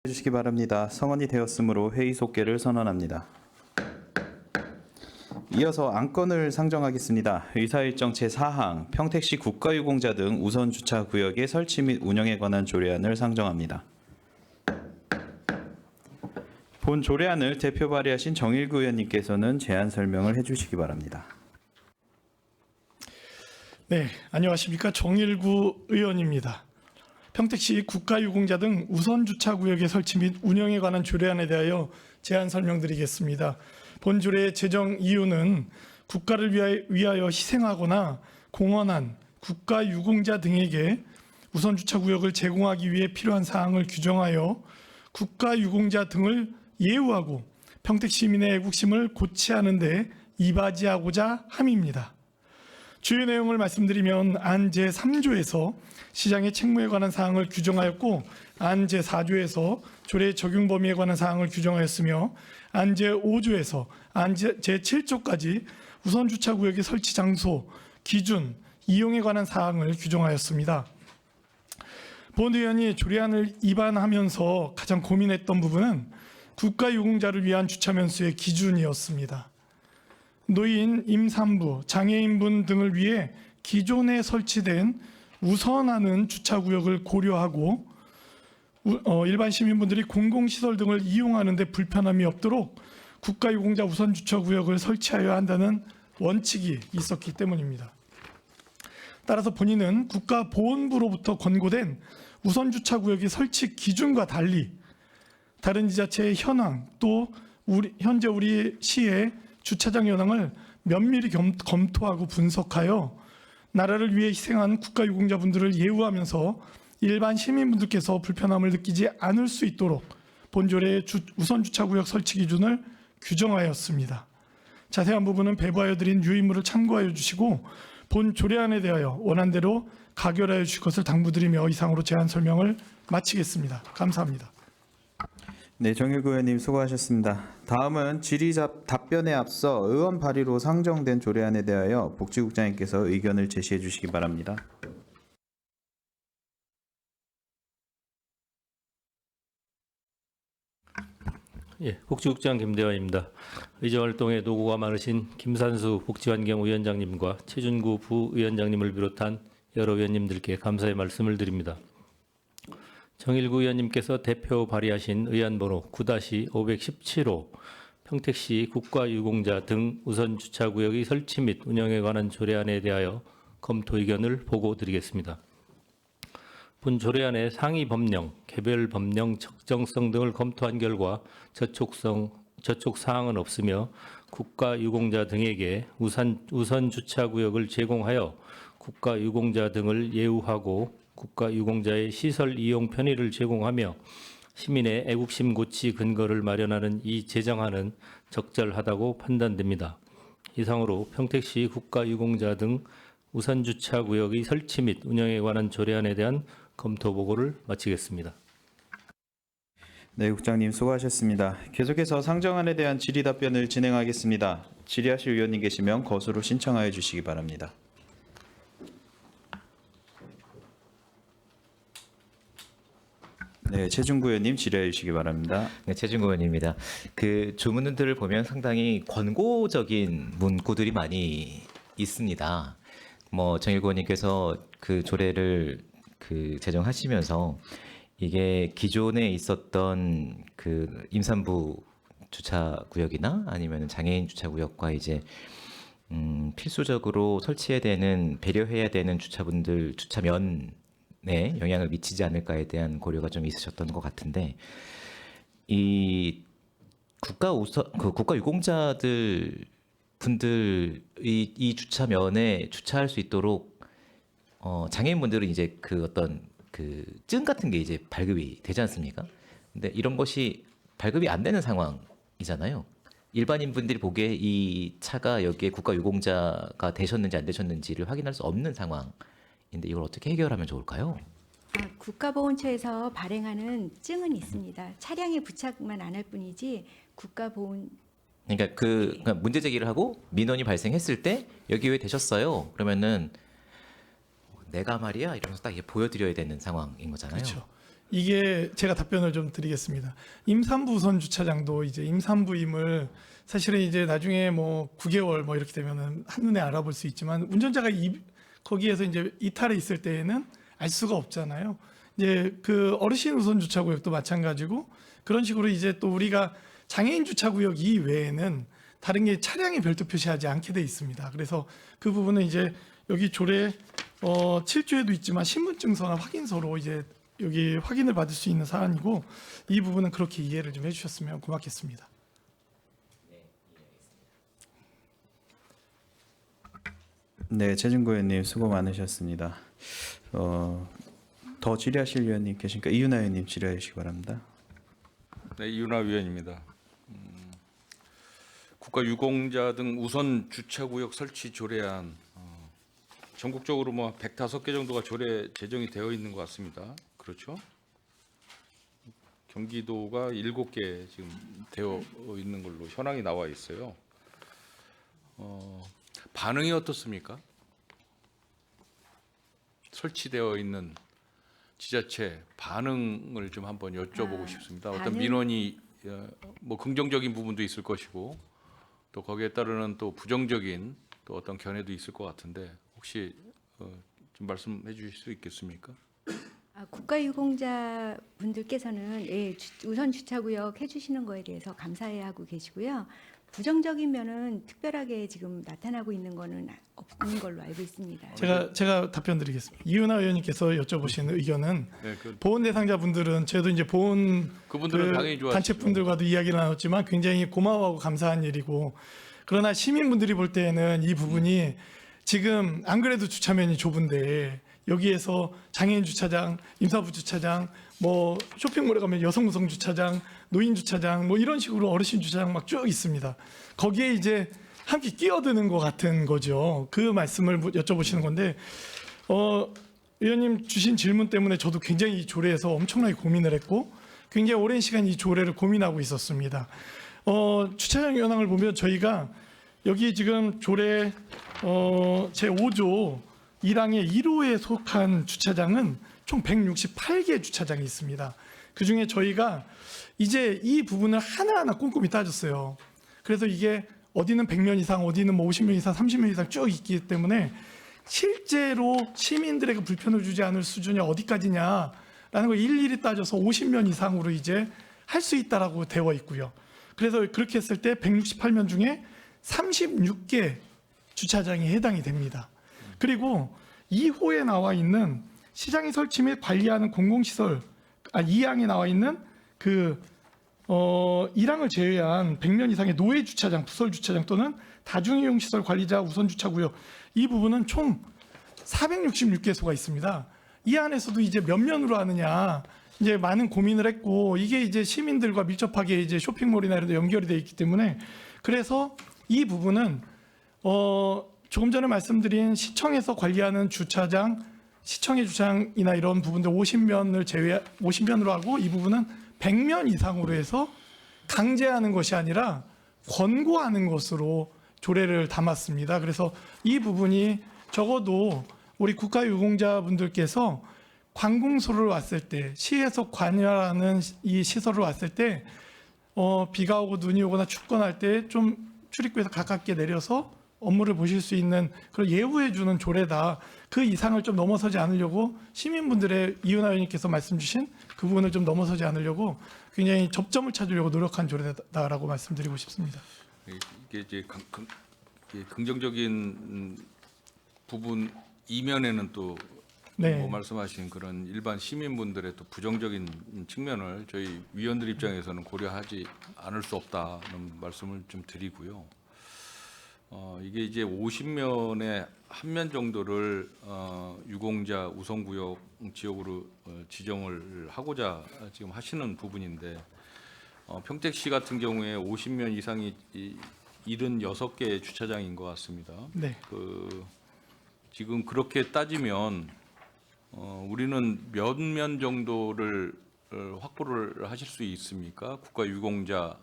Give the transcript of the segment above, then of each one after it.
해주시기 바랍니다. 성원이 되었으므로 회의 속개를 선언합니다. 이어서 안건을 상정하겠습니다. 의사일정 제4항 평택시 국가유공자 등 우선주차구역의 설치 및 운영에 관한 조례안을 상정합니다. 본 조례안을 대표 발의하신 정일구 의원님께서는 제안 설명을 해주시기 바랍니다. 네, 안녕하십니까. 정일구 의원입니다. 평택시 국가유공자 등 우선주차구역의 설치 및 운영에 관한 조례안에 대하여 제안 설명드리겠습니다. 본 조례의 제정 이유는 국가를 위하여 희생하거나 공헌한 국가유공자 등에게 우선주차구역을 제공하기 위해 필요한 사항을 규정하여 국가유공자 등을 예우하고 평택시민의 애국심을 고취하는 데 이바지하고자 함입니다. 주요 내용을 말씀드리면 안 제3조에서 시장의 책무에 관한 사항을 규정하였고 안 제4조에서 조례 적용 범위에 관한 사항을 규정하였으며 안 제5조에서 안 제7조까지 우선주차구역의 설치 장소, 기준, 이용에 관한 사항을 규정하였습니다. 본 의원이 조례안을 입안하면서 가장 고민했던 부분은 국가유공자를 위한 주차면수의 기준이었습니다. 노인, 임산부, 장애인분 등을 위해 기존에 설치된 우선하는 주차구역을 고려하고 일반 시민분들이 공공시설 등을 이용하는 데 불편함이 없도록 국가유공자 우선주차구역을 설치하여야 한다는 원칙이 있었기 때문입니다. 따라서 본인은 국가보훈부로부터 권고된 우선주차구역의 설치 기준과 달리 다른 지자체의 현황 또 현재 우리 시의 주차장 현황을 면밀히 검토하고 분석하여 나라를 위해 희생한 국가유공자분들을 예우하면서 일반 시민분들께서 불편함을 느끼지 않을 수 있도록 본조례의 우선주차구역 설치 기준을 규정하였습니다. 자세한 부분은 배부하여 드린 유인물을 참고하여 주시고 본 조례안에 대하여 원안대로 가결하여 주실 것을 당부드리며 이상으로 제안 설명을 마치겠습니다. 감사합니다. 네, 정일구 의원님 수고하셨습니다. 다음은 질의 답변에 앞서 의원 발의로 상정된 조례안에 대하여 복지국장님께서 의견을 제시해 주시기 바랍니다. 예, 복지국장 김대환입니다. 의정활동에 노고가 많으신 김산수 복지환경위원장님과 최준구 부위원장님을 비롯한 여러 위원님들께 감사의 말씀을 드립니다. 정일구 의원님께서 대표 발의하신 의안번호 9-517호 평택시 국가유공자 등 우선주차구역의 설치 및 운영에 관한 조례안에 대하여 검토 의견을 보고드리겠습니다. 본 조례안의 상위 법령, 개별 법령 적정성 등을 검토한 결과 저촉 사항은 없으며 국가유공자 등에게 우선주차구역을 제공하여 국가유공자 등을 예우하고 국가유공자의 시설 이용 편의를 제공하며 시민의 애국심 고취 근거를 마련하는 이 제정안은 적절하다고 판단됩니다. 이상으로 평택시 국가유공자 등 우선주차구역의 설치 및 운영에 관한 조례안에 대한 검토 보고를 마치겠습니다. 네, 국장님 수고하셨습니다. 계속해서 상정안에 대한 질의 답변을 진행하겠습니다. 질의하실 의원님 계시면 거수로 신청하여 주시기 바랍니다. 네, 최준구 의원님 질의해 주시기 바랍니다. 네, 최준구 의원입니다. 그 조문들을 보면 상당히 권고적인 문구들이 많이 있습니다. 정일구 의원님께서 그 조례를 제정하시면서 이게 기존에 있었던 그 임산부 주차 구역이나 아니면 장애인 주차 구역과 이제 필수적으로 설치해야 되는 배려해야 되는 주차분들 주차면에 영향을 미치지 않을까에 대한 고려가 좀 있으셨던 것 같은데 이 국가유공자들 분들이 이 주차면에 주차할 수 있도록 장애인분들은 이제 그 어떤 그 증 같은 게 이제 발급이 되지 않습니까? 근데 이런 것이 발급이 안 되는 상황이잖아요. 일반인 분들이 보기에 이 차가 여기에 국가유공자가 되셨는지 안 되셨는지를 확인할 수 없는 상황인데 이걸 어떻게 해결하면 좋을까요? 국가보훈처에서 발행하는 증은 있습니다. 차량에 부착만 안 할 뿐이지 국가보훈 그러니까 문제 제기를 하고 민원이 발생했을 때 여기 왜 되셨어요? 그러면은 내가 말이야 이러면서 딱 이게 보여드려야 되는 상황인 거잖아요. 그렇죠. 이게 제가 답변을 좀 드리겠습니다. 임산부 우선 주차장도 이제 임산부임을 사실은 이제 나중에 뭐 9개월 뭐 이렇게 되면은 한눈에 알아볼 수 있지만 운전자가 거기에서 이제 이탈해 있을 때에는 알 수가 없잖아요. 이제 그 어르신 우선 주차구역도 마찬가지고 그런 식으로 이제 또 우리가 장애인 주차구역 이외에는 다른 게 차량에 별도 표시하지 않게 돼 있습니다. 그래서 그 부분은 이제 여기 조례 7조에도 있지만 신분증서나 확인서로 이제 여기 확인을 받을 수 있는 사안이고 이 부분은 그렇게 이해를 좀 해주셨으면 고맙겠습니다. 네, 최준구 의원님 수고 많으셨습니다. 더 질의하실 위원님 계십니까? 이윤하 의원님 질의해 주시기 바랍니다. 네, 이윤하 위원입니다. 국가유공자 등 우선 주차구역 설치 조례안 전국적으로 뭐 105개 정도가 조례 제정이 되어 있는 것 같습니다. 그렇죠? 경기도가 7개 지금 되어 있는 걸로 현황이 나와 있어요. 반응이 어떻습니까? 설치되어 있는 지자체 반응을 좀 한번 여쭤보고 싶습니다. 어떤 반응? 민원이 뭐 긍정적인 부분도 있을 것이고 또 거기에 따르는 또 부정적인 또 어떤 견해도 있을 것 같은데 혹시 좀 말씀해 주실 수 있겠습니까? 국가유공자 분들께서는 우선 주차구역 해주시는 거에 대해서 감사해하고 계시고요. 부정적인 면은 특별하게 지금 나타나고 있는 거는 없는 걸로 알고 있습니다. 제가 답변 드리겠습니다. 이윤하 의원님께서 여쭤보신 의견은 네, 보훈 대상자분들은 저도 이제 보훈 그분들은 당연히 좋아하시죠. 단체분들과도 이야기를 나눴지만 굉장히 고마워하고 감사한 일이고 그러나 시민분들이 볼 때에는 이 부분이 지금 안 그래도 주차면이 좁은데 여기에서 장애인 주차장, 임산부 주차장, 뭐 쇼핑몰에 가면 여성 구성 주차장, 노인 주차장 뭐 이런 식으로 어르신 주차장 막 쭉 있습니다. 거기에 이제 함께 끼어드는 것 같은 거죠. 그 말씀을 여쭤보시는 건데 의원님 주신 질문 때문에 저도 굉장히 이 조례에서 엄청나게 고민을 했고 굉장히 오랜 시간 이 조례를 고민하고 있었습니다. 주차장 현황을 보면 저희가 여기 지금 조례 제5조 1항의 1호에 속한 주차장은 총 168개 주차장이 있습니다. 그중에 저희가 이제 이 부분을 하나하나 꼼꼼히 따졌어요. 그래서 이게 어디는 100년 이상, 어디는 뭐 50년 이상, 30년 이상 쭉 있기 때문에 실제로 시민들에게 불편을 주지 않을 수준이 어디까지냐라는 걸 일일이 따져서 50년 이상으로 이제 할 수 있다라고 되어 있고요. 그래서 그렇게 했을 때 168면 중에 36개 주차장이 해당이 됩니다. 그리고 2호에 나와 있는 시장이 설치 및 관리하는 공공시설, 2항에 나와 있는 1항을 제외한 100년 이상의 노예 주차장, 부설 주차장 또는 다중이용 시설 관리자 우선 주차구역 이 부분은 총 466개소가 있습니다. 이 안에서도 이제 몇 면으로 하느냐 이제 많은 고민을 했고 이게 이제 시민들과 밀접하게 이제 쇼핑몰이나 이런 데 연결이 되어 있기 때문에 그래서 이 부분은 조금 전에 말씀드린 시청에서 관리하는 주차장, 시청의 주차장이나 이런 부분들 50면으로 하고 이 부분은 100면 이상으로 해서 강제하는 것이 아니라 권고하는 것으로 조례를 담았습니다. 그래서 이 부분이 적어도 우리 국가유공자분들께서 관공서를 왔을 때 시에서 관여하는 이 시설을 왔을 때 비가 오고 눈이 오거나 춥거나 할 때 좀 출입구에서 가깝게 내려서 업무를 보실 수 있는 그런 예우해 주는 조례다. 그 이상을 좀 넘어서지 않으려고 시민분들의 이윤하 의원님께서 말씀 주신 그 부분을 좀 넘어서지 않으려고 굉장히 접점을 찾으려고 노력한 조례다라고 말씀드리고 싶습니다. 이게 이제 긍정적인 부분 이면에는 또 네. 뭐 말씀하신 그런 일반 시민분들의 또 부정적인 측면을 저희 위원들 입장에서는 고려하지 않을 수 없다는 말씀을 좀 드리고요. 이게 이제 50면의 한 면 정도를 유공자 우선구역 지역으로 지정을 하고자 지금 하시는 부분인데 평택시 같은 경우에 50면 이상이 76개 주차장인 것 같습니다. 네. 지금 그렇게 따지면 우리는 몇 면 정도를 확보를 하실 수 있습니까? 국가유공자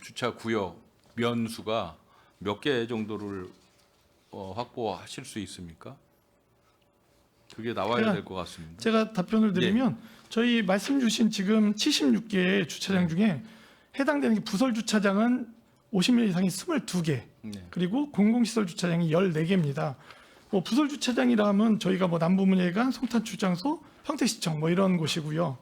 주차 구역 면수가 몇 개 정도를 확보하실 수 있습니까? 그게 나와야 제가- 될 것 같습니다. 제가 답변을 드리면 저희 말씀 주신 지금 76개 주차장 중에 해당되는 게 부설 주차장은 50명 이상이 22개, 네. 그리고 공공시설 주차장이 14개입니다. 뭐 부설 주차장이라 하면 저희가 뭐 남부문예관, 송탄출장소, 평택시청 뭐 이런 곳이고요.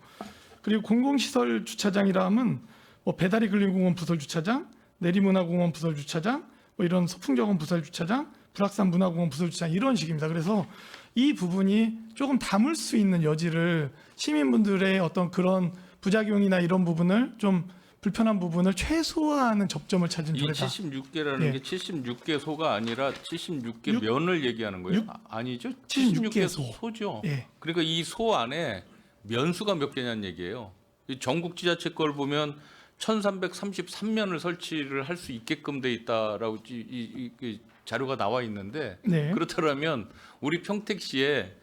그리고 공공시설 주차장이라 하면 뭐 배다리 근린공원 부설 주차장, 내리문화공원 부설 주차장, 뭐 이런 소풍정원 부설 주차장, 불악산 문화공원 부설 주차장 이런 식입니다. 그래서 이 부분이 조금 담을 수 있는 여지를 시민분들의 어떤 그런 부작용이나 이런 부분을 좀 불편한 부분을 최소화하는 접점을 찾은 이 조례다. 76개라는 예. 게 76개 소가 아니라 76개 육- 면을 얘기하는 거예요? 육- 아니죠? 76개 76개 소. 소죠. 예. 그러니까 이 소 안에 면수가 몇 개냐는 얘기예요. 이 전국 지자체 걸 보면 1333면을 설치를 할 수 있게끔 돼 있다라고 이 자료가 나와 있는데 네. 그렇다면 우리 평택시에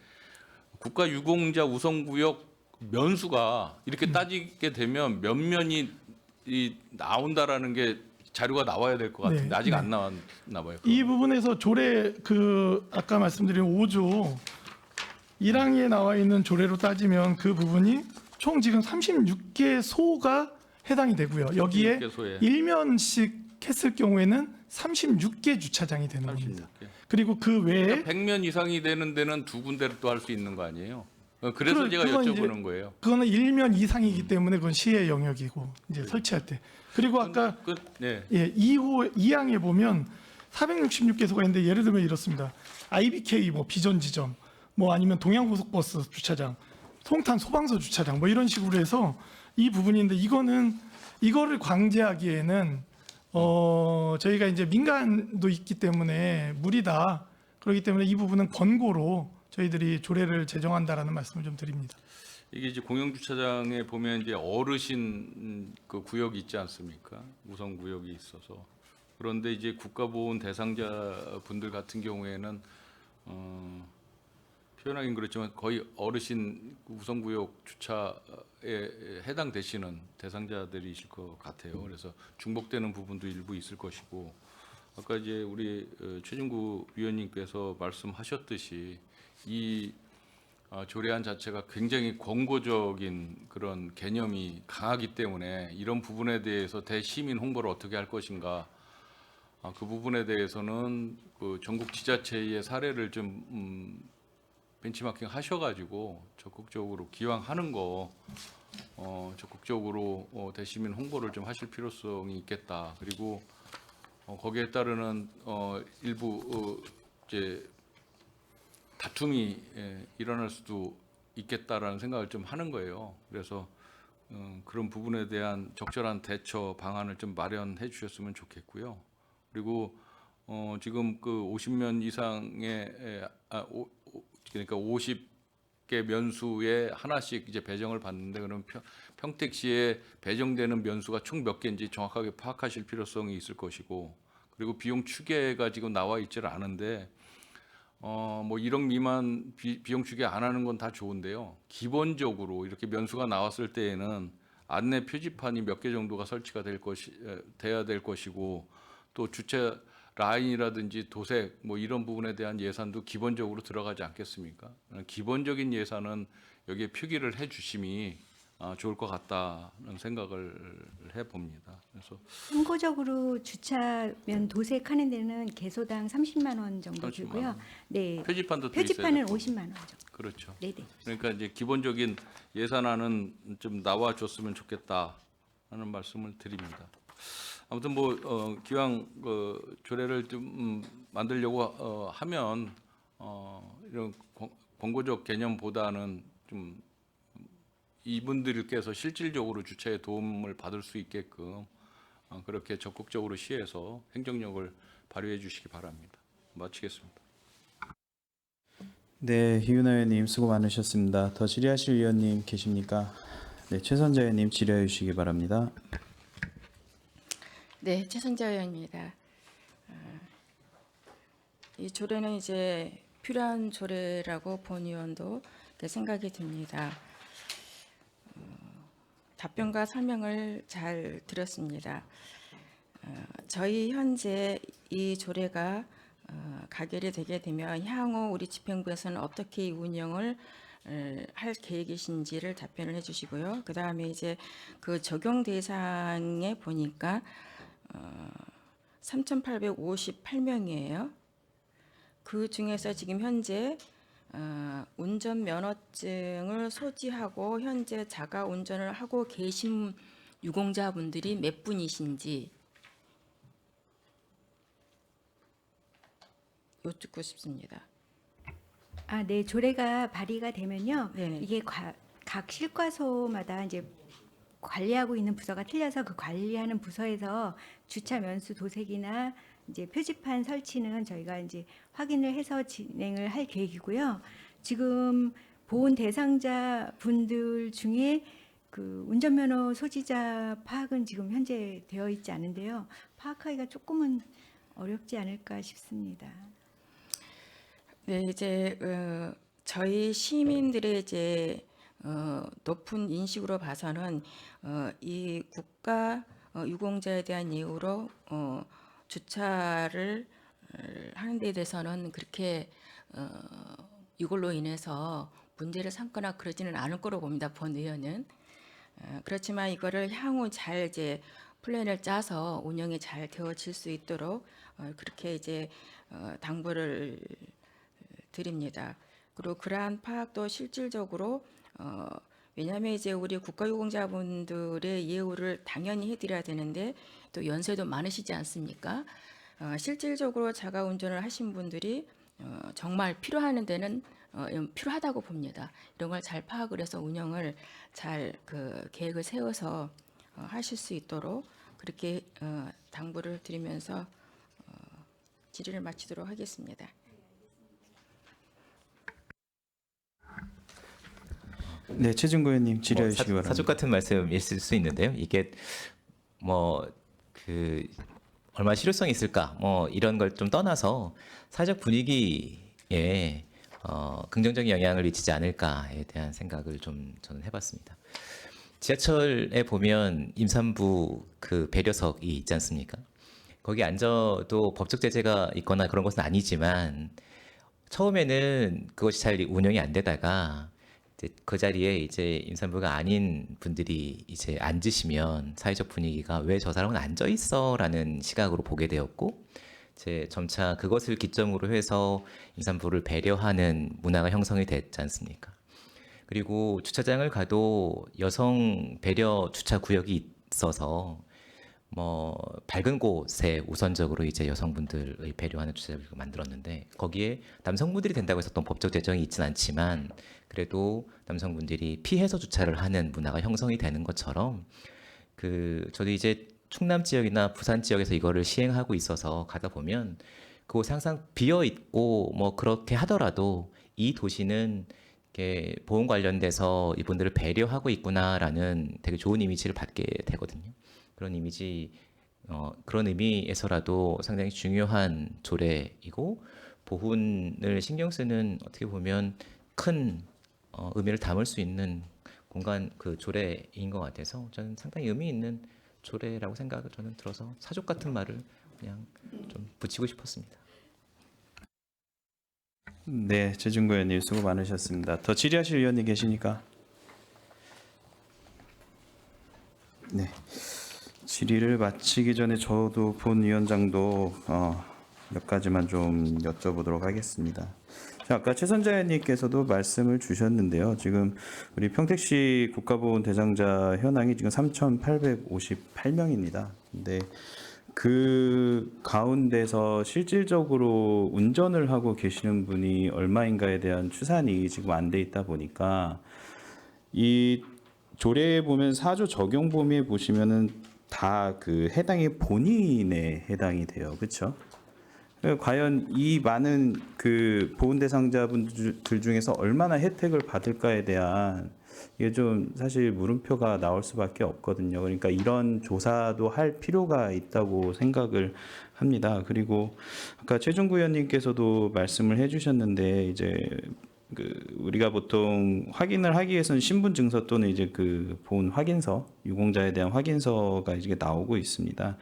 국가유공자 우선구역 면수가 이렇게 따지게 되면 몇 면이 나온다라는 게 자료가 나와야 될 것 같은데 네, 아직 네. 안 나왔나 봐요. 이 부분에서 조례 그 아까 말씀드린 5조 1항에 나와 있는 조례로 따지면 그 부분이 총 지금 36개 소가 해당이 되고요. 여기에 36개 소에 1면씩 했을 경우에는 36개 주차장이 되는 겁니다. 36개. 그리고 그 외에 100면 이상이 되는 데는 두 군데를 또 할 수 있는 거 아니에요? 그래서 제가 그건 여쭤보는 이제- 거예요. 그거는 1면 이상이기 때문에 그건 시의 영역이고 이제 설치할 때. 그리고 아까 네. 예, 2항에 보면 466개소가 있는데 예를 들면 이렇습니다. IBK 뭐 비전 지점, 뭐 아니면 동양고속버스 주차장, 송탄 소방서 주차장 뭐 이런 식으로 해서 이 부분인데 이거를 강제하기에는 저희가 이제 민간도 있기 때문에 무리다. 그렇기 때문에 이 부분은 권고로 저희들이 조례를 제정한다라는 말씀을 좀 드립니다. 이게 이제 공영 주차장에 보면 이제 어르신 그 구역이 있지 않습니까? 우선 구역이 있어서 그런데 이제 국가보훈 대상자 분들 같은 경우에는 표현하긴 그렇지만 거의 어르신 우선 구역 주차에 해당되시는 대상자들이실 것 같아요. 그래서 중복되는 부분도 일부 있을 것이고 아까 이제 우리 최진구 위원님께서 말씀하셨듯이 이 조례안 자체가 굉장히 권고적인 그런 개념이 강하기 때문에 이런 부분에 대해서 대시민 홍보를 어떻게 할 것인가 그 부분에 대해서는 그 전국 지자체의 사례를 좀 벤치마킹 하셔가지고 적극적으로 기왕 하는 거 적극적으로 대시민 홍보를 좀 하실 필요성이 있겠다. 그리고 거기에 따르는 일부 이제 다툼이 일어날 수도 있겠다라는 생각을 좀 하는 거예요. 그래서 그런 부분에 대한 적절한 대처 방안을 좀 마련해 주셨으면 좋겠고요. 그리고 지금 그 50면 이상의 그러니까 50개 면수에 하나씩 이제 배정을 받는데 그럼 평택시에 배정되는 면수가 총 몇 개인지 정확하게 파악하실 필요성이 있을 것이고 그리고 비용 추계가 지금 나와 있지를 않은데 뭐 1억 미만 비용 추계 안 하는 건 다 좋은데요. 기본적으로 이렇게 면수가 나왔을 때에는 안내 표지판이 몇 개 정도가 설치가 돼야 될 것이고 또 주차 라인이라든지 도색 뭐 이런 부분에 대한 예산도 기본적으로 들어가지 않겠습니까? 기본적인 예산은 여기에 표기를 해주심이 좋을 것 같다는 생각을 해봅니다. 그래서 참고적으로 주차면 도색하는 데는 개소당 30만 원 정도 30만 들고요. 원. 네. 표지판도 또 표지판은 있어야 되고. 50만 원 정도. 그렇죠. 네, 네. 그러니까 이제 기본적인 예산안은 좀 나와줬으면 좋겠다라는 말씀을 드립니다. 아무튼 뭐 기왕 그 조례를 좀 만들려고 하면 이런 권고적 개념보다는 좀 이분들께서 실질적으로 주차에 도움을 받을 수 있게끔 그렇게 적극적으로 시에서 행정력을 발휘해 주시기 바랍니다. 마치겠습니다. 네, 희윤아 의원님 수고 많으셨습니다. 더 질의하실 위원님 계십니까? 네, 최선자 의원님 질의해 주시기 바랍니다. 네, 최선자 의원입니다. 이 조례는 이제 필요한 조례라고 본 의원도 생각이 듭니다. 답변과 설명을 잘 들었습니다. 저희 현재 이 조례가 가결이 되게 되면 향후 우리 집행부에서는 어떻게 이 운영을 할 계획이신지를 답변을 해주시고요. 그 다음에 이제 그 적용 대상에 보니까 3,858명이에요. 그 중에서 지금 현재 운전 면허증을 소지하고 현재 자가 운전을 하고 계신 유공자분들이 몇 분이신지 여쭙고 싶습니다. 네, 조례가 발의가 되면요. 네네. 이게 각 실과소마다 이제 관리하고 있는 부서가 틀려서 그 관리하는 부서에서 주차 면수 도색이나 이제 표지판 설치는 저희가 이제 확인을 해서 진행을 할 계획이고요. 지금 보훈 대상자 분들 중에 그 운전면허 소지자 파악은 지금 현재 되어 있지 않은데요. 파악하기가 조금은 어렵지 않을까 싶습니다. 네, 이제 저희 시민들의 이제 높은 인식으로 봐서는 이 국가 유공자에 대한 예우로 주차를 하는 데 대해서는 그렇게 이걸로 인해서 문제를 삼거나 그러지는 않을 거로 봅니다. 본 의원은. 그렇지만 이거를 향후 잘 이제 플랜을 짜서 운영이 잘 되어질 수 있도록 그렇게 이제 당부를 드립니다. 그리고 그러한 파악도 실질적으로 왜냐하면 이제 우리 국가유공자분들의 예우를 당연히 해드려야 되는데 또 연세도 많으시지 않습니까? 실질적으로 자가 운전을 하신 분들이 정말 필요한 데는 필요하다고 봅니다. 이런 걸 잘 파악을 해서 운영을 잘 그 계획을 세워서 하실 수 있도록 그렇게 당부를 드리면서 질의를 마치도록 하겠습니다. 네, 최준구 의원님 질의해 주시기 바랍니다. 사족 같은 말씀 있을 수 있는데요. 이게 뭐 그 얼마나 실효성이 있을까 뭐 이런 걸 좀 떠나서 사회적 분위기에 긍정적인 영향을 미치지 않을까에 대한 생각을 좀 저는 해봤습니다. 지하철에 보면 임산부 그 배려석이 있지 않습니까? 거기 앉아도 법적 제재가 있거나 그런 것은 아니지만 처음에는 그것이 잘 운영이 안 되다가 이제 그 자리에 이제 임산부가 아닌 분들이 이제 앉으시면 사회적 분위기가 왜 저 사람은 앉아 있어라는 시각으로 보게 되었고 이제 점차 그것을 기점으로 해서 임산부를 배려하는 문화가 형성이 됐지 않습니까? 그리고 주차장을 가도 여성 배려 주차 구역이 있어서 뭐 밝은 곳에 우선적으로 이제 여성분들의 배려하는 주차장을 만들었는데 거기에 남성분들이 된다고 해서 어떤 법적 제정이 있지는 않지만 그래도 남성분들이 피해서 주차를 하는 문화가 형성이 되는 것처럼 그 저도 이제 충남 지역이나 부산 지역에서 이거를 시행하고 있어서 가다 보면 그곳이 항상 비어 있고 뭐 그렇게 하더라도 이 도시는 이렇게 보험 관련돼서 이분들을 배려하고 있구나라는 되게 좋은 이미지를 받게 되거든요. 그런 이미지, 그런 의미에서라도 상당히 중요한 조례이고 보훈을 신경 쓰는 어떻게 보면 큰 의미를 담을 수 있는 공간 그 조례인 것 같아서 저는 상당히 의미 있는 조례라고 생각을 저는 들어서 사족 같은 말을 그냥 좀 붙이고 싶었습니다. 네, 최준구 의원님 수고 많으셨습니다. 더 질의하실 의원님 계십니까? 네. 질의를 마치기 전에 저도 본 위원장도 몇 가지만 좀 여쭤보도록 하겠습니다. 자, 아까 최선자 의원님께서도 말씀을 주셨는데요. 지금 우리 평택시 국가보훈 대상자 현황이 지금 3,858명입니다. 근데 그 가운데서 실질적으로 운전을 하고 계시는 분이 얼마인가에 대한 추산이 지금 안 돼 있다 보니까 이 조례에 보면 4조 적용 범위에 보시면은 다 그 해당이 본인에 해당이 돼요. 그렇죠? 과연 이 많은 그 보훈 대상자분들 중에서 얼마나 혜택을 받을까에 대한 이게 좀 사실 물음표가 나올 수밖에 없거든요. 그러니까 이런 조사도 할 필요가 있다고 생각을 합니다. 그리고 아까 최준구 의원님께서도 말씀을 해주셨는데 이제 우리가 보통 확인을 하기 위해서는 신분증서 또는 이제 그 보훈 확인서, 유공자에 대한 확인서가 이제 나오고 있습니다.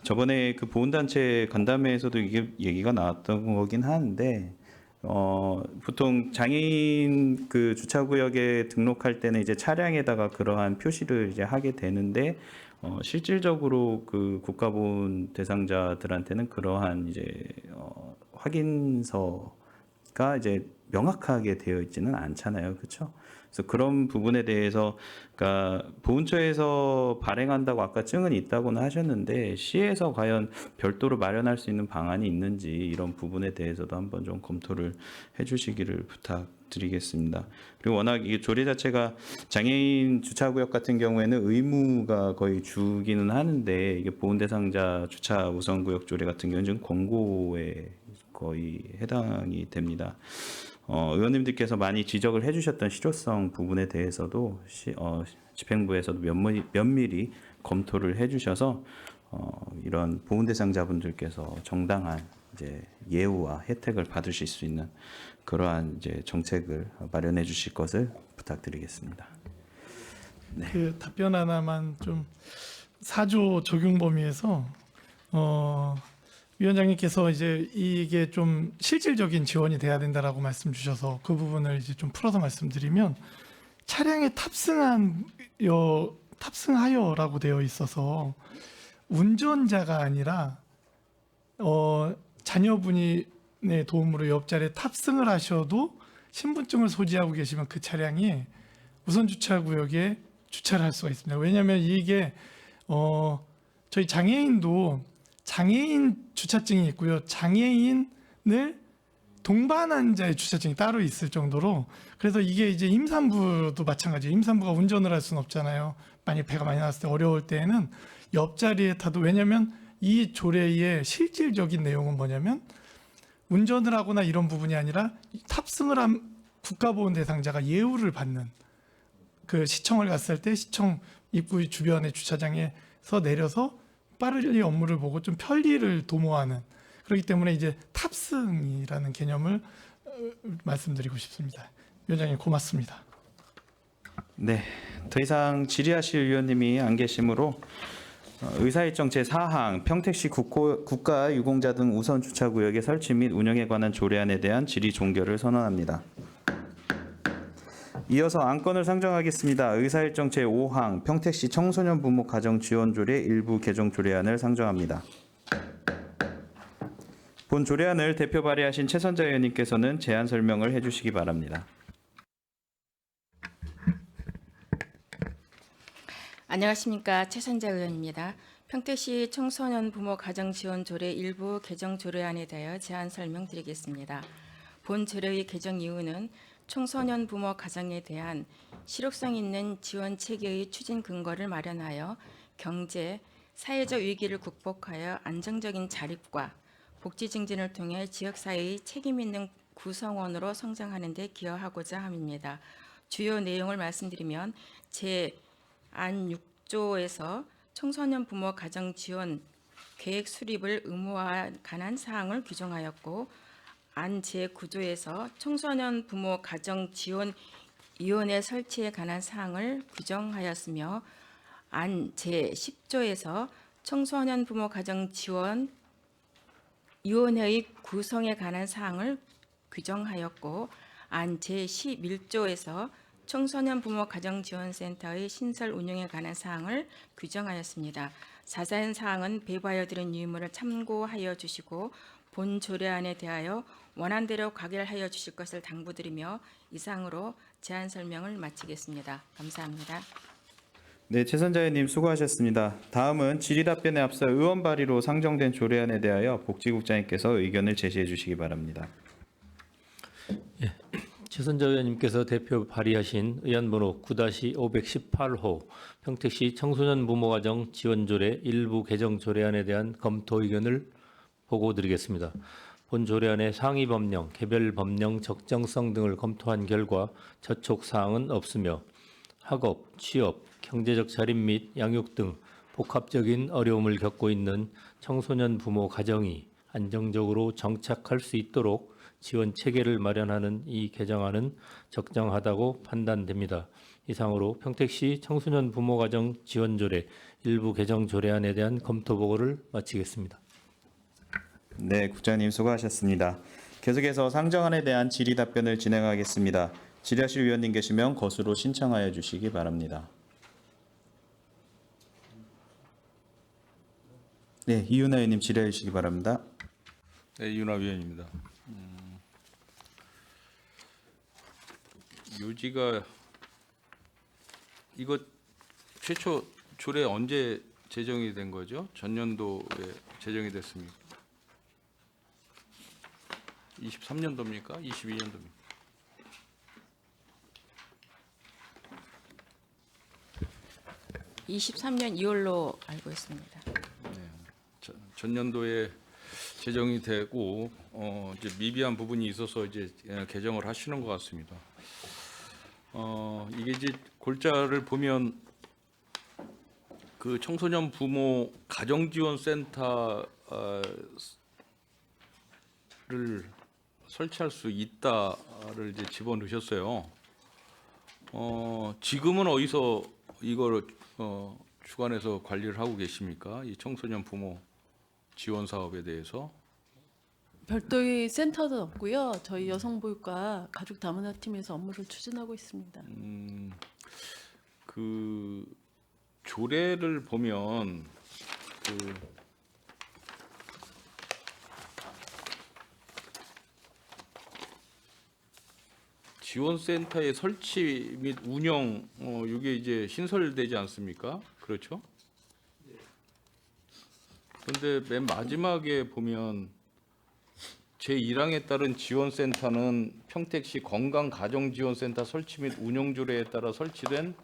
저번에 그 보훈단체 간담회에서도 이게 얘기가 나왔던 거긴 하는데, 보통 장애인 그 주차구역에 등록할 때는 이제 차량에다가 그러한 표시를 이제 하게 되는데, 실질적으로 그 국가보훈 대상자들한테는 그러한 이제 확인서가 이제 명확하게 되어 있지는 않잖아요, 그렇죠? 그래서 그런 부분에 대해서, 그러니까 보훈처에서 발행한다고 아까 증은 있다고는 하셨는데 시에서 과연 별도로 마련할 수 있는 방안이 있는지 이런 부분에 대해서도 한번 좀 검토를 해주시기를 부탁드리겠습니다. 그리고 워낙 이 조례 자체가 장애인 주차구역 같은 경우에는 의무가 거의 주기는 하는데 이게 보훈 대상자 주차 우선구역 조례 같은 경우는 지금 권고에 거의 해당이 됩니다. 의원님들께서 많이 지적을 해주셨던 실효성 부분에 대해서도 집행부에서도 면밀히 검토를 해주셔서 이런 보훈 대상자분들께서 정당한 이제 예우와 혜택을 받으실 수 있는 그러한 이제 정책을 마련해 주실 것을 부탁드리겠습니다. 그 답변 하나만 좀 4조 적용 범위에서 위원장님께서 이제 이게 좀 실질적인 지원이 돼야 된다라고 말씀 주셔서 그 부분을 이제 좀 풀어서 말씀드리면 차량에 탑승하여라고 되어 있어서 운전자가 아니라 자녀분의 도움으로 옆자리에 탑승을 하셔도 신분증을 소지하고 계시면 그 차량이 우선 주차구역에 주차를 할 수가 있습니다. 왜냐하면 이게 저희 장애인도 장애인 주차증이 있고요. 장애인을 동반한 자의 주차증이 따로 있을 정도로 그래서 이게 이제 임산부도 마찬가지예요. 임산부가 운전을 할 수는 없잖아요. 만약 배가 많이 나왔을 때 어려울 때에는 옆자리에 타도 왜냐하면 이 조례의 실질적인 내용은 뭐냐면 운전을 하거나 이런 부분이 아니라 탑승을 한 국가보훈 대상자가 예우를 받는 그 시청을 갔을 때 시청 입구 주변의 주차장에서 내려서 빠르게 업무를 보고 좀 편리를 도모하는 그렇기 때문에 이제 탑승이라는 개념을 말씀드리고 싶습니다. 위원장님 고맙습니다. 네, 더 이상 질의하실 위원님이 안 계시므로 의사일정 제4항 평택시 국가 유공자 등 우선 주차구역의 설치 및 운영에 관한 조례안에 대한 질의 종결을 선언합니다. 이어서 안건을 상정하겠습니다. 의사일정 제5항 평택시 청소년 부모 가정 지원 조례 일부 개정 조례안을 상정합니다. 본 조례안을 대표 발의하신 최선자 의원님께서는 제안 설명을 해주시기 바랍니다. 안녕하십니까, 최선자 의원입니다. 평택시 청소년 부모 가정 지원 조례 일부 개정 조례안에 대하여 제안 설명드리겠습니다. 본 조례의 개정 이유는 청소년 부모 가정에 대한 실효성 있는 지원 체계의 추진 근거를 마련하여 경제, 사회적 위기를 극복하여 안정적인 자립과 복지 증진을 통해 지역사회의 책임 있는 구성원으로 성장하는 데 기여하고자 함입니다. 주요 내용을 말씀드리면 제.안 6조에서 청소년 부모 가정 지원 계획 수립을 의무화에 관한 사항을 규정하였고 안 제9조에서 청소년 부모 가정 지원 위원회 설치에 관한 사항을 규정하였으며 안 제10조에서 청소년 부모 가정 지원 위원회의 구성에 관한 사항을 규정하였고 안 제11조에서 청소년 부모 가정 지원센터의 신설 운영에 관한 사항을 규정하였습니다. 자세한 사항은 배부하여 드린 유의문을 참고하여 주시고 본 조례안에 대하여 원안대로 가결하여 주실 것을 당부드리며 이상으로 제안 설명을 마치겠습니다. 감사합니다. 네, 최선자 의원님 수고하셨습니다. 다음은 질의 답변에 앞서 의원 발의로 상정된 조례안에 대하여 복지국장님께서 의견을 제시해 주시기 바랍니다. 최선자 의원님께서 대표 발의하신 의안번호 9-518호 평택시 청소년 부모가정 지원조례 일부 개정 조례안에 대한 검토 의견을 보고드리겠습니다. 본 조례안의 상위 법령, 개별 법령 적정성 등을 검토한 결과 저촉 사항은 없으며 학업, 취업, 경제적 자립 및 양육 등 복합적인 어려움을 겪고 있는 청소년 부모 가정이 안정적으로 정착할 수 있도록 지원 체계를 마련하는 이 개정안은 적정하다고 판단됩니다. 이상으로 평택시 청소년 부모 가정 지원 조례 일부 개정 조례안에 대한 검토 보고를 마치겠습니다. 네, 국장님 수고하셨습니다. 계속해서 상정안에 대한 질의 답변을 진행하겠습니다. 질의하실 위원님 계시면 거수로 신청하여 주시기 바랍니다. 네, 이윤아 의원님 질의해 주시기 바랍니다. 네, 이윤아 위원입니다. 요지가 이거 최초 조례 언제 제정이 된 거죠? 전년도에 제정이 됐습니까? 23년도입니까? 22년도입니까? (23년 2월로) 알고 있습니다. 전년도에 제정이 되고 이제 미비한 부분이 있어서 이제 개정을 하시는 것 같습니다. 이게 이제 골자를 보면 그 청소년 부모 가정지원센터를 설치할 수 있다를 이제 집어넣으셨어요. 지금은 어디서 이걸 주관해서 관리를 하고 계십니까? 이 청소년 부모 지원 사업에 대해서? 별도의 센터도 없고요. 저희 여성보육과 가족다문화팀에서 업무를 추진하고 있습니다. 그 조례를 보면 그 지원센터의 설치 및 운영 이게 이제 신설되지 않습니까? 그렇죠? 그런데 맨 마지막에 보면 제1항에 따른 지원센터는 평택시 건강가정지원센터 설치 및 운영조례에 따라 설치된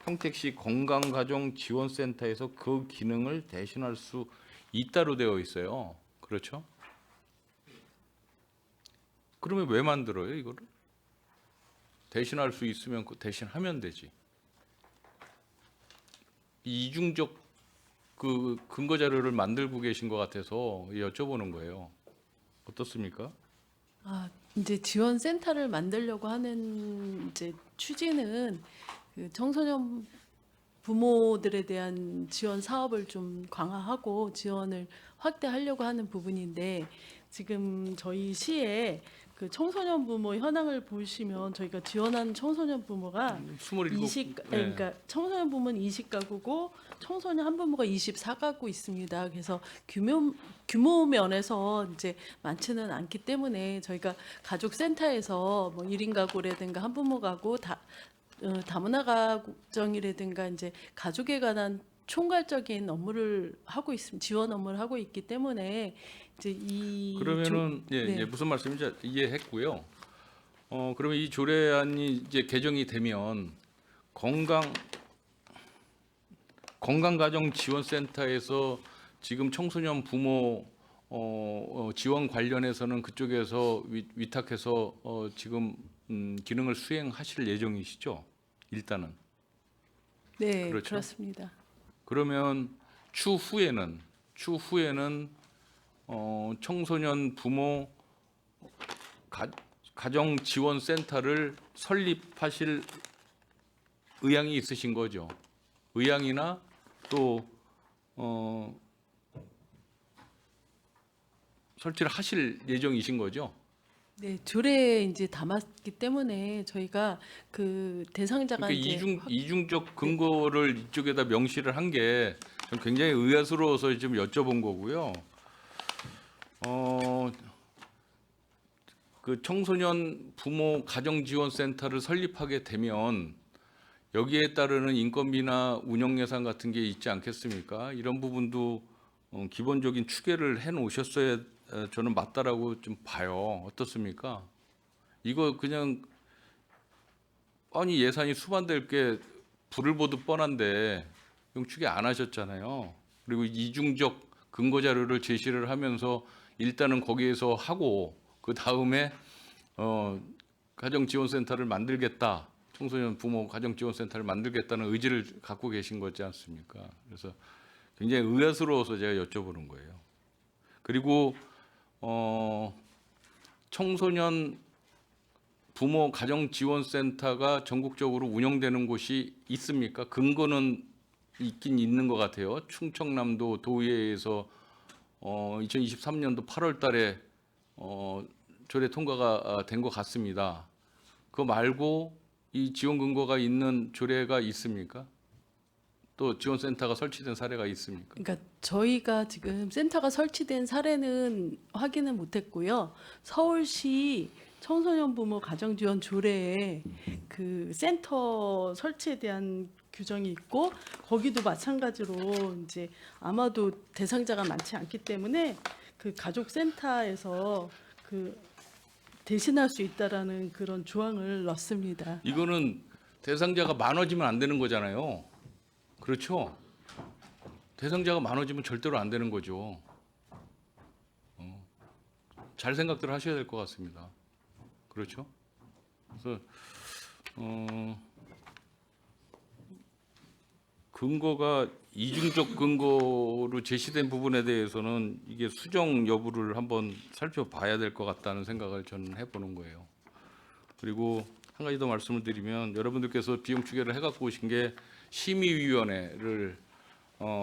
평택시 건강가정지원센터에서 그 기능을 대신할 수 있다로 되어 있어요. 그렇죠? 그러면 왜 만들어요, 이거를? 대신할 수 있으면 그 대신하면 되지. 이중적 그 근거 자료를 만들고 계신 것 같아서 여쭤보는 거예요. 어떻습니까? 이제 지원센터를 만들려고 하는 이제 취지는 그 청소년 부모들에 대한 지원 사업을 좀 강화하고 지원을 확대하려고 하는 부분인데 지금 저희 시에 그 청소년 부모 현황을 보시면 저희가 지원한 청소년 부모가 27. 그러니까 청소년 부모는 20가구고 청소년 한부모가 24가구 있습니다. 그래서 규모 면에서 이제 많지는 않기 때문에 저희가 가족센터에서 뭐 1인 가구라든가 한부모 가구 다문화 가정이라든가 이제 가족에 관한 총괄적인 업무를 하고 있습니다. 지원 업무를 하고 있기 때문에 이제 그러면은 네. 무슨 말씀인지 이해했고요. 그러면 이 조례안이 이제 개정이 되면 건강가정지원센터에서 지금 청소년 부모 지원 관련해서는 그쪽에서 위탁해서 지금 기능을 수행하실 예정이시죠? 일단은. 네, 그렇죠? 그렇습니다. 그러면 추후에는 청소년 부모 가정지원센터를 설립하실 의향이 있으신 거죠. 의향이나 또 설치를 하실 예정이신 거죠. 네, 조례에 이제 담았기 때문에 저희가 그 대상자가 그러니까 이제 이중적 근거를 이쪽에다 명시를 한 게 굉장히 의아스러워서 지금 여쭤본 거고요. 그 청소년 부모 가정지원센터를 설립하게 되면 여기에 따르는 인건비나 운영 예산 같은 게 있지 않겠습니까? 이런 부분도 기본적인 추계를 해 놓으셨어야 저는 맞다라고 좀 봐요. 어떻습니까? 이거 그냥 아니 예산이 수반될 게 불을 보듯 뻔한데 추계 안 하셨잖아요. 그리고 이중적 근거 자료를 제시를 하면서 일단은 거기에서 하고 그 다음에 가정지원센터를 만들겠다. 청소년 부모 가정지원센터를 만들겠다는 의지를 갖고 계신 거지 않습니까? 그래서 굉장히 의아스러워서 제가 여쭤보는 거예요. 그리고 청소년 부모 가정지원센터가 전국적으로 운영되는 곳이 있습니까? 근거는 있긴 있는 것 같아요. 충청남도 도의회에서 2023년도 8월 달에 조례 통과가 된 것 같습니다. 그거 말고 이 지원 근거가 있는 조례가 있습니까? 또 지원센터가 설치된 사례가 있습니까? 그러니까 저희가 지금 센터가 설치된 사례는 확인은 못했고요. 서울시 청소년 부모 가정 지원 조례에 그 센터 설치에 대한 규정이 있고 거기도 마찬가지로 이제 아마도 대상자가 많지 않기 때문에 그 가족 센터에서 그 대신할 수 있다라는 그런 조항을 넣습니다. 이거는 대상자가 많아지면 안 되는 거잖아요. 그렇죠? 대상자가 많아지면 절대로 안 되는 거죠. 잘 생각들 하셔야 될 것 같습니다. 그렇죠? 그래서 근거가 이중적 근거로 제시된 부분에 대해서는 이게 수정 여부를 한번 살펴봐야 될 것 같다는 생각을 저는 해보는 거예요. 그리고 한 가지 더 말씀을 드리면 여러분들께서 비용 추계를 해갖고 오신 게 심의위원회를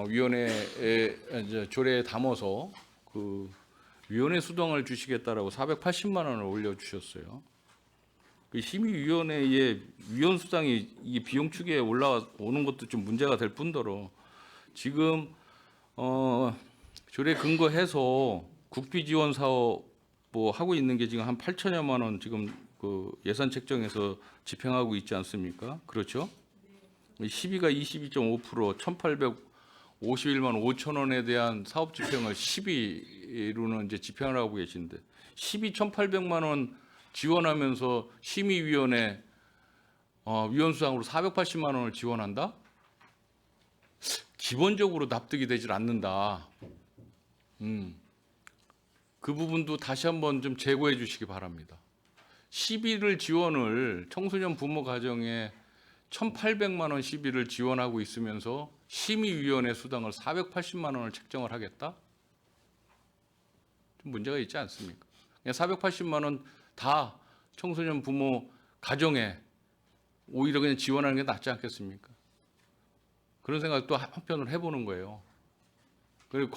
위원회에 이제 조례에 담아서 그 위원회 수당을 주시겠다라고 480만 원을 올려주셨어요. 그 심의위원회의 위원 수당이 이 비용 추계에 올라오는 것도 좀 문제가 될 뿐더러 지금 조례 근거해서 국비 지원 사업 뭐 하고 있는 게 지금 한 8천여만 원 지금 그 예산 책정에서 집행하고 있지 않습니까? 그렇죠? 시비가 22.5% 1,851만 5천 원에 대한 사업 집행을 12로는 이제 집행을 하고 계신데 1,800만 원 지원하면서 심의위원회 위원 수당으로 480만 원을 지원한다? 기본적으로 납득이 되질 않는다. 그 부분도 다시 한번 좀 재고해 주시기 바랍니다. 12를 지원을 청소년 부모 가정에 1,800만 원 시비를 지원하고 있으면서 심의위원회 수당을 480만 원을 책정을 하겠다? 좀 문제가 있지 않습니까? 그냥 480만 원 다 청소년 부모 가정에 오히려 그냥 지원하는 게 낫지 않겠습니까? 그런 생각 또 한편으로 해보는 거예요. 그리고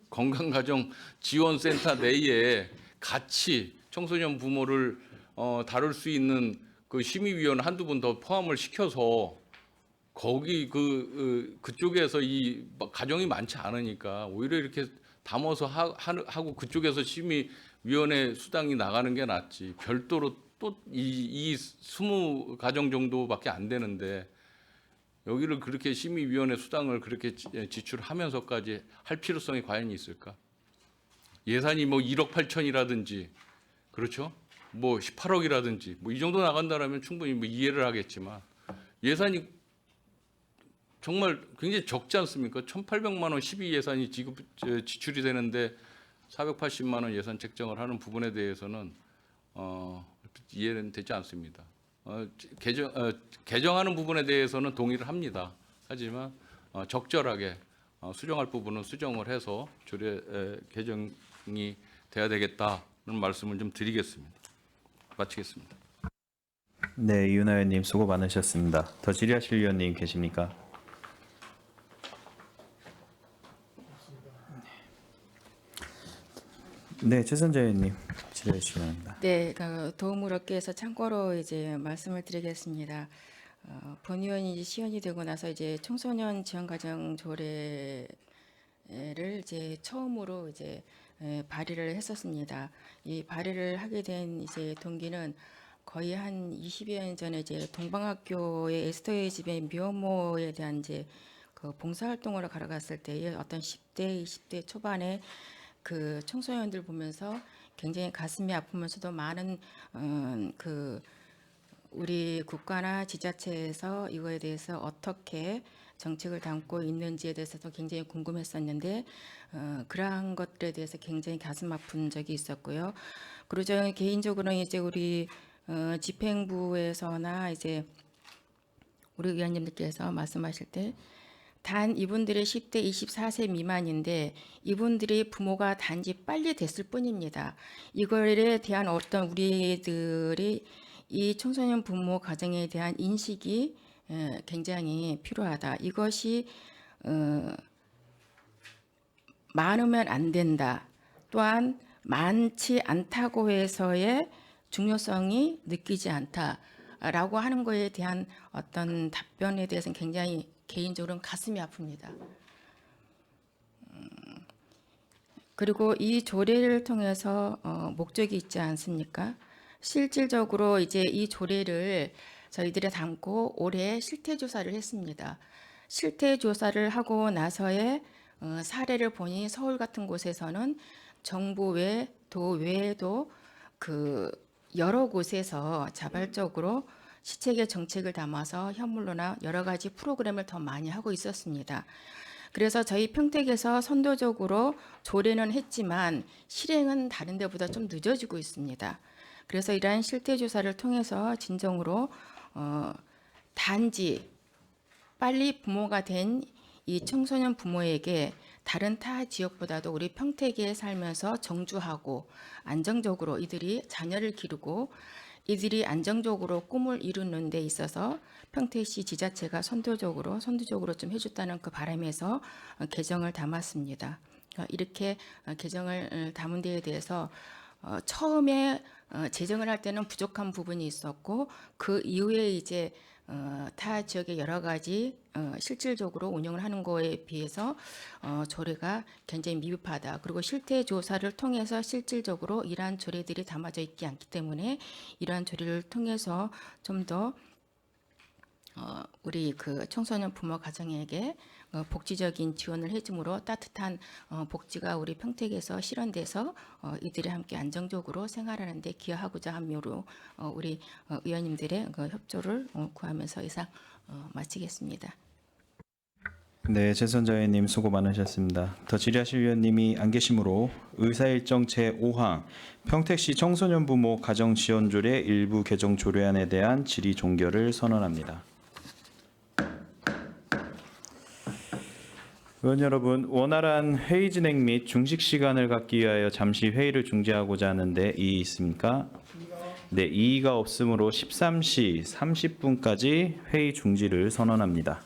건강가정 지원센터 내에 같이 청소년 부모를 다룰 수 있는 그 심의위원 한두 분 더 포함을 시켜서 거기 그쪽에서 이 가정이 많지 않으니까 오히려 이렇게 담아서 하고 그쪽에서 심의위원회 수당이 나가는 게 낫지. 별도로 또 이 20가정 정도밖에 안 되는데 여기를 그렇게 심의위원회 수당을 그렇게 지출하면서까지 할 필요성이 과연 있을까? 예산이 뭐 1억 8천이라든지 그렇죠? 뭐 18억이라든지 뭐 이 정도 나간다라면 충분히 뭐 이해를 하겠지만 예산이 정말 굉장히 적지 않습니까? 1,800만 원 12 예산이 지출이 되는데 480만 원 예산 책정을 하는 부분에 대해서는 이해는 되지 않습니다. 개정하는 부분에 대해서는 동의를 합니다. 하지만 적절하게 수정할 부분은 수정을 해서 조례 개정이 돼야 되겠다는 말씀을 좀 드리겠습니다. 마치겠습니다. 네, 이윤하 의원님 수고 많으셨습니다. 더 질의하실 위원님 계십니까? 네, 최선재 의원님 질의해 주시기 바랍니다. 네, 도움을 얻기 위해서 참고로 이제 말씀을 드리겠습니다. 본 의원이 이제 시연이 되고 나서 이제 청소년 지원가정 조례를 이제 처음으로 이제 발의를 했었습니다. 이 발의를 하게 된 이제 동기는 거의 한 20여 년 전에 이제 동방학교의 에스터의 집의 미혼모에 대한 이제 그 봉사활동으로 가러갔을 때의 어떤 10대, 20대 초반에 그 청소년들 보면서 굉장히 가슴이 아프면서도 많은 그 우리 국가나 지자체에서 이거에 대해서 어떻게 정책을 담고 있는지에 대해서도 굉장히 궁금했었는데 그러한 것들에 대해서 굉장히 가슴 아픈 적이 있었고요. 그리고 저는 개인적으로는 이제 우리 집행부에서나 이제 우리 의원님들께서 말씀하실 때 단 이분들이 10대 24세 미만인데 이분들이 부모가 단지 빨리 됐을 뿐입니다. 이거에 대한 어떤 우리들이 이 청소년 부모 가정에 대한 인식이 굉장히 필요하다. 이것이 많으면 안 된다. 또한 많지 않다고 해서의 중요성이 느끼지 않다라고 하는 거에 대한 어떤 답변에 대해서는 굉장히 개인적으로는 가슴이 아픕니다. 그리고 이 조례를 통해서 목적이 있지 않습니까? 실질적으로 이제 이 조례를 저희들이 담고 올해 실태 조사를 했습니다. 실태 조사를 하고 나서의 사례를 보니 서울 같은 곳에서는 정부 외, 도 외에도 그 여러 곳에서 자발적으로 시책의 정책을 담아서 현물로나 여러 가지 프로그램을 더 많이 하고 있었습니다. 그래서 저희 평택에서 선도적으로 조례는 했지만 실행은 다른 데보다 좀 늦어지고 있습니다. 그래서 이러한 실태 조사를 통해서 진정으로 단지 빨리 부모가 된 이 청소년 부모에게 다른 타 지역보다도 우리 평택에 살면서 정주하고 안정적으로 이들이 자녀를 기르고 이들이 안정적으로 꿈을 이루는 데 있어서 평택시 지자체가 선도적으로 좀 해줬다는 그 바람에서 개정을 담았습니다. 이렇게 개정을 담은 데에 대해서 처음에 제정을 할 때는 부족한 부분이 있었고 그 이후에 이제 타 지역의 여러 가지 실질적으로 운영을 하는 거에 비해서 조례가 굉장히 미흡하다. 그리고 실태 조사를 통해서 실질적으로 이러한 조례들이 담아져 있지 않기 때문에 이러한 조례를 통해서 좀 더 우리 그 청소년 부모 가정에게 복지적인 지원을 해줌으로 따뜻한 복지가 우리 평택에서 실현돼서 이들이 함께 안정적으로 생활하는 데 기여하고자 함으로 우리 의원님들의 그 협조를 구하면서 이상 마치겠습니다. 네, 최선자 의원님 수고 많으셨습니다. 더 질의하실 위원님이 안 계시므로 의사일정 제5항 평택시 청소년 부모 가정지원조례 일부 개정 조례안에 대한 질의 종결을 선언합니다. 의원 여러분, 원활한 회의 진행 및 중식 시간을 갖기 위하여 잠시 회의를 중지하고자 하는데 이의 있습니까? 네, 이의가 없으므로 13시 30분까지 회의 중지를 선언합니다.